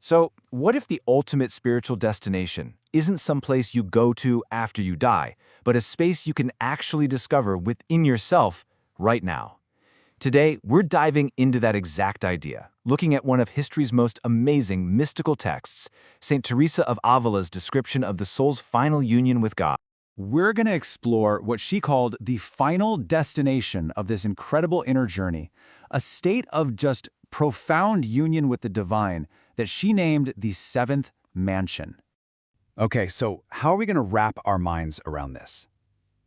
So, what if the ultimate spiritual destination isn't some place you go to after you die, but a space you can actually discover within yourself right now? Today, we're diving into that exact idea, looking at one of history's most amazing mystical texts, St. Teresa of Avila's description of the soul's final union with God. We're going to explore what she called the final destination of this incredible inner journey, a state of just profound union with the divine that she named the seventh mansion. Okay, so how are we going to wrap our minds around this?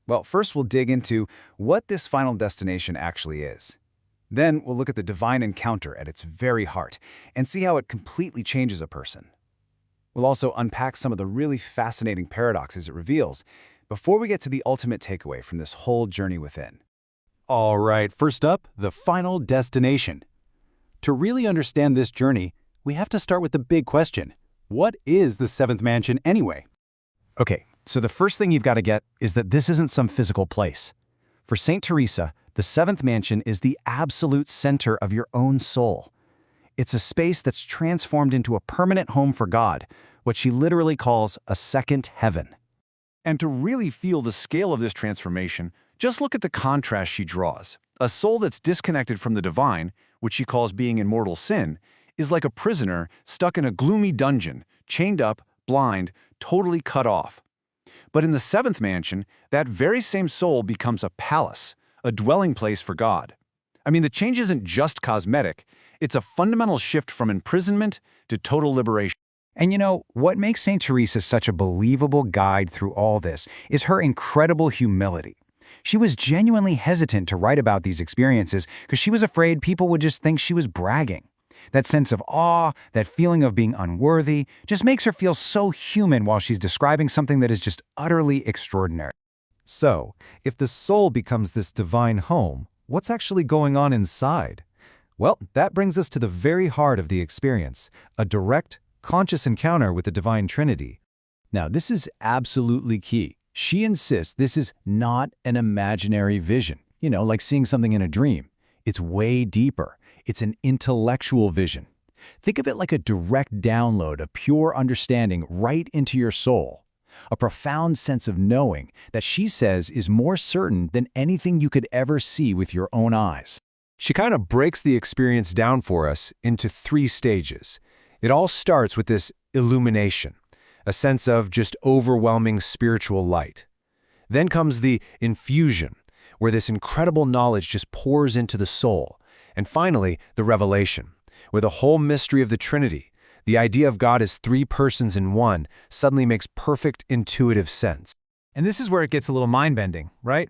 Well, first we'll dig into what this final destination actually is. Then we'll look at the divine encounter at its very heart and see how it completely changes a person. We'll also unpack some of the really fascinating paradoxes it reveals before we get to the ultimate takeaway from this whole journey within. All right, first up, the final destination. To really understand this journey, we have to start with the big question. What is the seventh mansion anyway? Okay, so the first thing you've got to get is that this isn't some physical place. For St. Teresa, the seventh mansion is the absolute center of your own soul. It's a space that's transformed into a permanent home for God, what she literally calls a second heaven. And to really feel the scale of this transformation, just look at the contrast she draws. A soul that's disconnected from the divine, which she calls being in mortal sin, is like a prisoner stuck in a gloomy dungeon, chained up, blind, totally cut off. But in the seventh mansion, that very same soul becomes a palace, a dwelling place for God. I mean, the change isn't just cosmetic, it's a fundamental shift from imprisonment to total liberation. And you know, what makes St. Teresa such a believable guide through all this is her incredible humility. She was genuinely hesitant to write about these experiences because she was afraid people would just think she was bragging. That sense of awe, that feeling of being unworthy, just makes her feel so human while she's describing something that is just utterly extraordinary. So, if the soul becomes this divine home, what's actually going on inside? Well, that brings us to the very heart of the experience, a direct, conscious encounter with the Divine Trinity. Now, this is absolutely key. She insists this is not an imaginary vision, like seeing something in a dream. It's way deeper. It's an intellectual vision. Think of it like a direct download of pure understanding right into your soul. A profound sense of knowing that she says is more certain than anything you could ever see with your own eyes. She kind of breaks the experience down for us into 3 stages. It all starts with this illumination, a sense of just overwhelming spiritual light. Then comes the infusion, where this incredible knowledge just pours into the soul. And finally, the revelation, where the whole mystery of the Trinity, the idea of God as 3 persons in one, suddenly makes perfect intuitive sense. And this is where it gets a little mind-bending, right?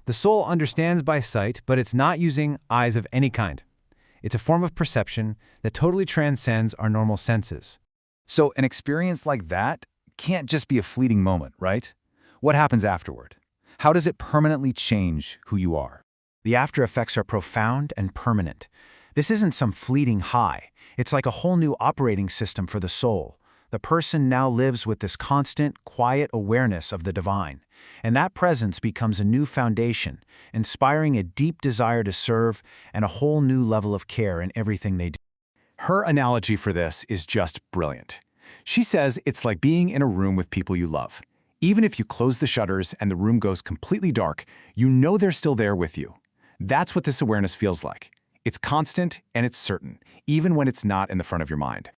The soul understands by sight, but it's not using eyes of any kind. It's a form of perception that totally transcends our normal senses. So an experience like that can't just be a fleeting moment, right? What happens afterward? How does it permanently change who you are? The after effects are profound and permanent. This isn't some fleeting high. It's like a whole new operating system for the soul. The person now lives with this constant, quiet awareness of the divine. And that presence becomes a new foundation, inspiring a deep desire to serve and a whole new level of care in everything they do. Her analogy for this is just brilliant. She says it's like being in a room with people you love. Even if you close the shutters and the room goes completely dark, you know they're still there with you. That's what this awareness feels like. It's constant and it's certain, even when it's not in the front of your mind.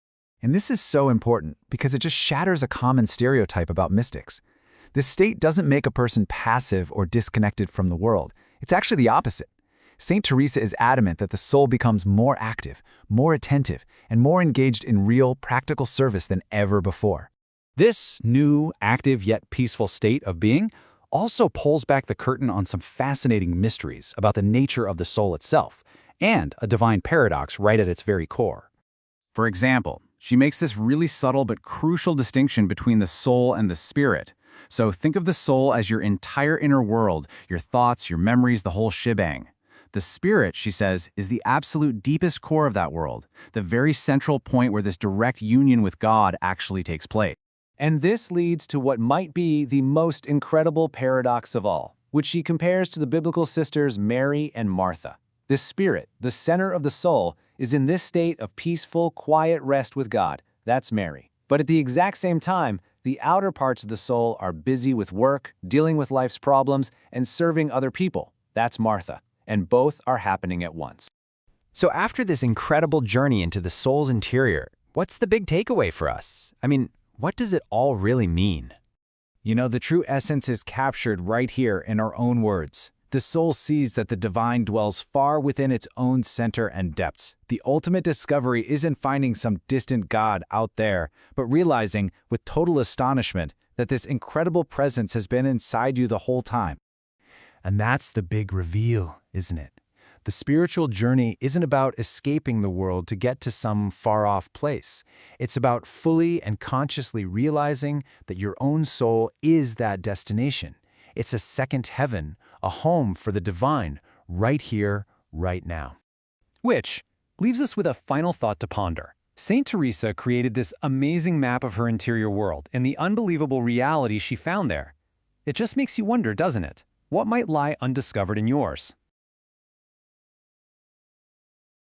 And this is so important because it just shatters a common stereotype about mystics. This state doesn't make a person passive or disconnected from the world. It's actually the opposite. St. Teresa is adamant that the soul becomes more active, more attentive, and more engaged in real, practical service than ever before. This new, active yet peaceful state of being also pulls back the curtain on some fascinating mysteries about the nature of the soul itself, and a divine paradox right at its very core. For example, she makes this really subtle but crucial distinction between the soul and the spirit. So think of the soul as your entire inner world, your thoughts, your memories, the whole shebang. The spirit, she says, is the absolute deepest core of that world, the very central point where this direct union with God actually takes place. And this leads to what might be the most incredible paradox of all, which she compares to the biblical sisters Mary and Martha. The spirit, the center of the soul, is in this state of peaceful, quiet rest with God, That's Mary. But at the exact same time, the outer parts of the soul are busy with work, dealing with life's problems, and serving other people. That's Martha. And both are happening at once. So after this incredible journey into the soul's interior, what's the big takeaway for us? I mean, what does it all really mean? You know, the true essence is captured right here in our own words. The soul sees that the divine dwells far within its own center and depths. The ultimate discovery isn't finding some distant God out there, but realizing with total astonishment that this incredible presence has been inside you the whole time. And that's the big reveal, isn't it? The spiritual journey isn't about escaping the world to get to some far-off place. It's about fully and consciously realizing that your own soul is that destination. It's a second heaven, a home for the divine, right here, right now. Which leaves us with a final thought to ponder. Saint Teresa created this amazing map of her interior world and the unbelievable reality she found there. It just makes you wonder, doesn't it? What might lie undiscovered in yours?